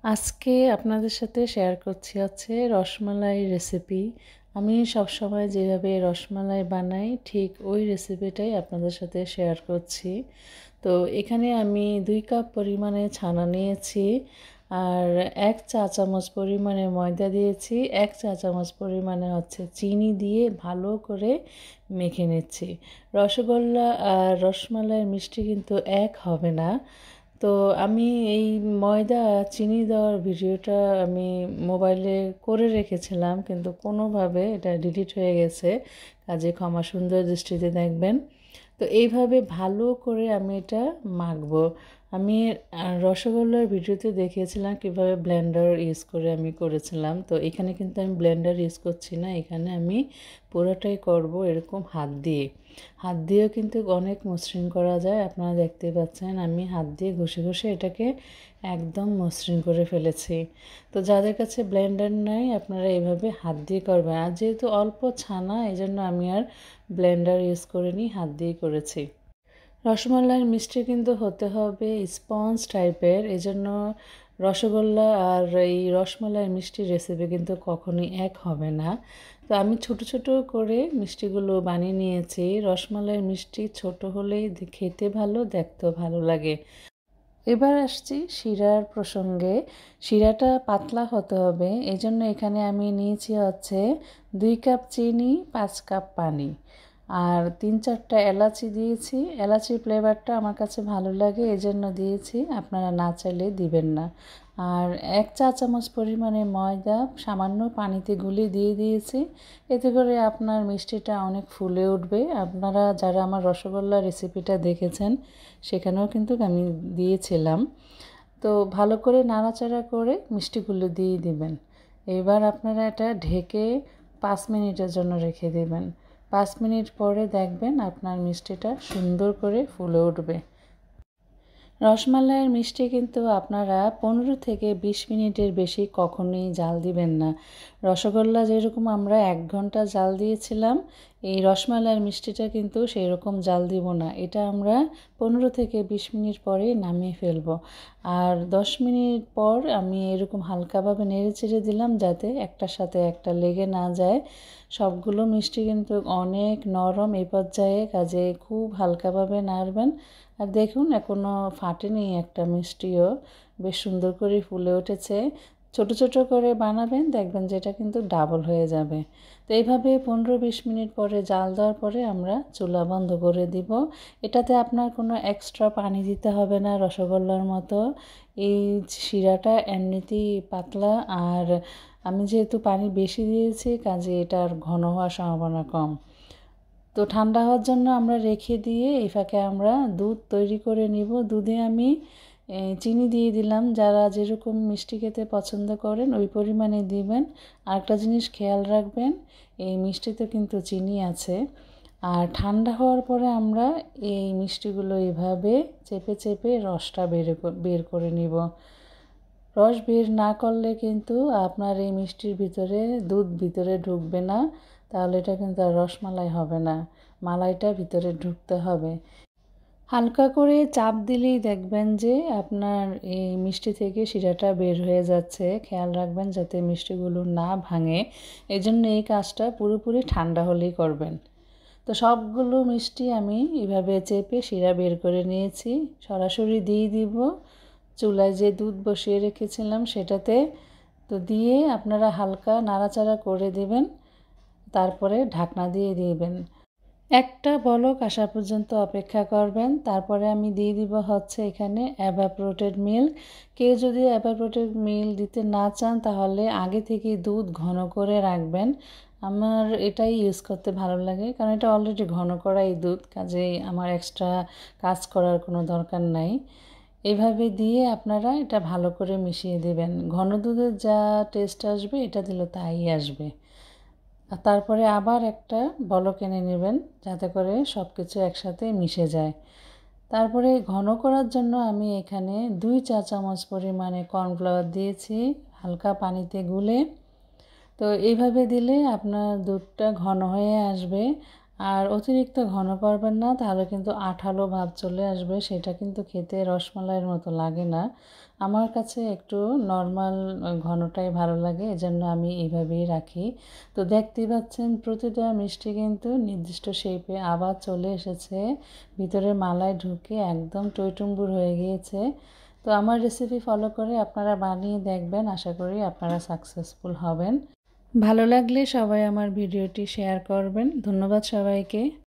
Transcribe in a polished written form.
আজকে আপনাদের সাথে শেয়ার করছি হচ্ছে রসমালাই রেসিপি। আমি সবসময় যেভাবে রসমালাই বানাই ঠিক ওই রেসিপিটাই আপনাদের সাথে শেয়ার করছি। তো এখানে আমি 2 কাপ পরিমাণে ছানা নিয়েছি, আর 1 চা চামচ পরিমাণে ময়দা দিয়েছি, 1 চা চামচ পরিমাণে হচ্ছে চিনি দিয়ে ভালো করে মেখে নিচ্ছি। রসগোল্লা আর রসমালাইয়ের মিষ্টি কিন্তু এক হবে না। তো আমি এই ময়দা চিনি দেওয়ার ভিডিওটা আমি মোবাইলে করে রেখেছিলাম, কিন্তু কোনোভাবে এটা ডিলিট হয়ে গেছে। কাজে ক্ষমা সুন্দর দৃষ্টিতে দেখবেন। তো এইভাবে ভালো করে আমি এটা মাখবো। আমি রসগোল্লার ভিডিওতে দেখিয়েছিলাম কিভাবে ব্লেন্ডার ইউজ করে আমি করেছিলাম। তো এখানে কিন্তু আমি ব্লেন্ডার ইউজ করছি না, এখানে আমি পুরোটাই করব এরকম হাত দিয়ে। হাত দিয়েও কিন্তু অনেক মসৃণ করা যায়। আপনারা দেখতে পাচ্ছেন আমি হাত দিয়ে ঘষে ঘষে এটাকে একদম মসৃণ করে ফেলেছি। তো যাদের কাছে ব্লেন্ডার নাই আপনারা এভাবে হাত দিয়ে করবেন। আর যেহেতু অল্প ছানা এই জন্য আমি আর ব্লেন্ডার ইউজ করিনি, হাত দিয়েই করেছি। রসমালাইয়ের মিষ্টি কিন্তু হতে হবে স্পঞ্জ টাইপের, এজন্য রসগোল্লা আর এই রসমালাইয়ের মিষ্টির রেসিপি কিন্তু কখনোই এক হবে না। তো আমি ছোট ছোট করে মিষ্টিগুলো বানিয়ে নিয়েছি। রসমালাইয়ের মিষ্টি ছোট হলেই খেতে ভালো, দেখতেও ভালো লাগে। এবার আসছি শিরার প্রসঙ্গে। শিরাটা পাতলা হতে হবে, এজন্য এখানে আমি নিয়েছি হচ্ছে 2 কাপ চিনি, 5 কাপ পানি আর 3-4টা এলাচি দিয়েছি। এলাচির ফ্লেভারটা আমার কাছে ভালো লাগে এজন্য দিয়েছি, আপনারা না চাইলে দিবেন না। আর 1 চা চামচ পরিমাণে ময়দা সামান্য পানিতে গুলিয়ে দিয়ে দিয়েছি। এতে করে আপনার মিষ্টিটা অনেক ফুলে উঠবে। আপনারা যারা আমার রসগোল্লা রেসিপিটা দেখেছেন সেখানেও কিন্তু আমি দিয়েছিলাম। তো ভালো করে নাড়াচাড়া করে মিষ্টিগুলো দিয়ে দিবেন। এবার আপনারা এটা ঢেকে 5 মিনিটের জন্য রেখে দেবেন। 5 মিনিট পরে দেখবেন আপনার মিষ্টিটা সুন্দর করে ফুলে উঠবে। রসমালাইয়ের মিষ্টি কিন্তু আপনারা 15 থেকে 20 মিনিটের বেশি কখনোই জাল দিবেন না। রসগোল্লা যেরকম আমরা 1 ঘন্টা জাল দিয়েছিলাম, এই রসমালাইয়ের মিষ্টিটা কিন্তু সেই রকম জাল দিব না। এটা আমরা 15 থেকে 20 মিনিট পরে নামিয়ে ফেলব। আর 10 মিনিট পর আমি এরকম হালকাভাবে নেড়েচেড়ে দিলাম যাতে একটার সাথে একটা লেগে না যায়। সবগুলো মিষ্টি কিন্তু অনেক নরম এই পর্যায়ে, কাজে খুব হালকাভাবে নাড়বেন। আর দেখুন এখনও ফাটেনি একটা মিষ্টিও, বেশ সুন্দর করে ফুলে উঠেছে। ছোট ছোট করে বানাবেন, দেখবেন যে এটা কিন্তু ডাবল হয়ে যাবে। তো এইভাবে 15-20 মিনিট পরে জাল দেওয়ার পরে আমরা চুলা বন্ধ করে দিব। এটাতে আপনার কোনো এক্সট্রা পানি দিতে হবে না রসগোল্লার মতো। এই শিরাটা এমনিতেই পাতলা, আর আমি যেহেতু পানি বেশি দিয়েছি কাজে এটার ঘন হওয়ার সম্ভাবনা কম। তো ঠান্ডা হওয়ার জন্য আমরা রেখে দিয়ে এই ফাঁকে আমরা দুধ তৈরি করে নিব। দুধে আমি চিনি দিয়ে দিলাম, যারা যেরকম মিষ্টি খেতে পছন্দ করেন ওই পরিমাণে দিবেন। আরেকটা জিনিস খেয়াল রাখবেন, এই মিষ্টিতে কিন্তু চিনি আছে। আর ঠান্ডা হওয়ার পরে আমরা এই মিষ্টিগুলো এইভাবে চেপে চেপে রসটা বের করে নিব। রস বের না করলে কিন্তু আপনার এই মিষ্টির ভিতরে দুধ ভিতরে ঢুকবে না, তাহলে এটা কিন্তু আর রসমালাই হবে না। মালাইটা ভিতরে ঢুকতে হবে। হালকা করে চাপ দিলেই দেখবেন যে আপনার এই মিষ্টি থেকে শিরাটা বের হয়ে যাচ্ছে। খেয়াল রাখবেন যাতে মিষ্টিগুলো না ভাঙে, এজন্য এই কাজটা পুরোপুরি ঠান্ডা হলেই করবেন। তো সবগুলো মিষ্টি আমি এভাবে চেপে শিরা বের করে নিয়েছি। সরাসরি দিয়ে দিব চুলায় যে দুধ বসিয়ে রেখেছিলাম সেটাতে। তো দিয়ে আপনারা হালকা নাড়াচাড়া করে দেবেন, তারপরে ঢাকনা দিয়ে দিবেন। একটা বলক আসা পর্যন্ত অপেক্ষা করবেন। তারপরে আমি দিয়ে দিব হচ্ছে এখানে এভাপোরেটেড মিল্ক। কেউ যদি এভাপোরেটেড মিল্ক দিতে না চান তাহলে আগে থেকেই দুধ ঘন করে রাখবেন। আমার এটাই ইউজ করতে ভালো লাগে, কারণ এটা অলরেডি ঘন করা এই দুধ, কাজেই আমার এক্সট্রা কাজ করার কোনো দরকার নাই। এইভাবে দিয়ে আপনারা এটা ভালো করে মিশিয়ে দেবেন। ঘন দুধের যা টেস্ট আসবে এটা দিলে তাই আসবে। আর তারপরে আবার একটা বলক এনে নেবেন যাতে করে সব কিছু একসাথে মিশে যায়। তারপরে ঘন করার জন্য আমি এখানে 2 চা চামচ পরিমাণে কর্নফ্লাওয়ার দিয়েছি হালকা পানিতে গুলে। তো এইভাবে দিলে আপনার দুধটা ঘন হয়ে আসবে। আর অতিরিক্ত ঘন করবেন না, তাহলে কিন্তু আঠালো ভাব চলে আসবে, সেটা কিন্তু খেতে রসমালাইয়ের মতো লাগে না। আমার কাছে একটু নর্মাল ঘনটাই ভালো লাগে, এজন্য আমি এইভাবেই রাখি। তো দেখতেই পাচ্ছেন প্রতিটা মিষ্টি কিন্তু নির্দিষ্ট শেপে আবার চলে এসেছে, ভিতরে মালাই ঢুকে একদম টইটুম্বুর হয়ে গিয়েছে। তো আমার রেসিপি ফলো করে আপনারা বানিয়ে দেখবেন, আশা করি আপনারা সাকসেসফুল হবেন। ভালো লাগলে সবাই আমার ভিডিওটি শেয়ার করবেন। ধন্যবাদ সবাইকে।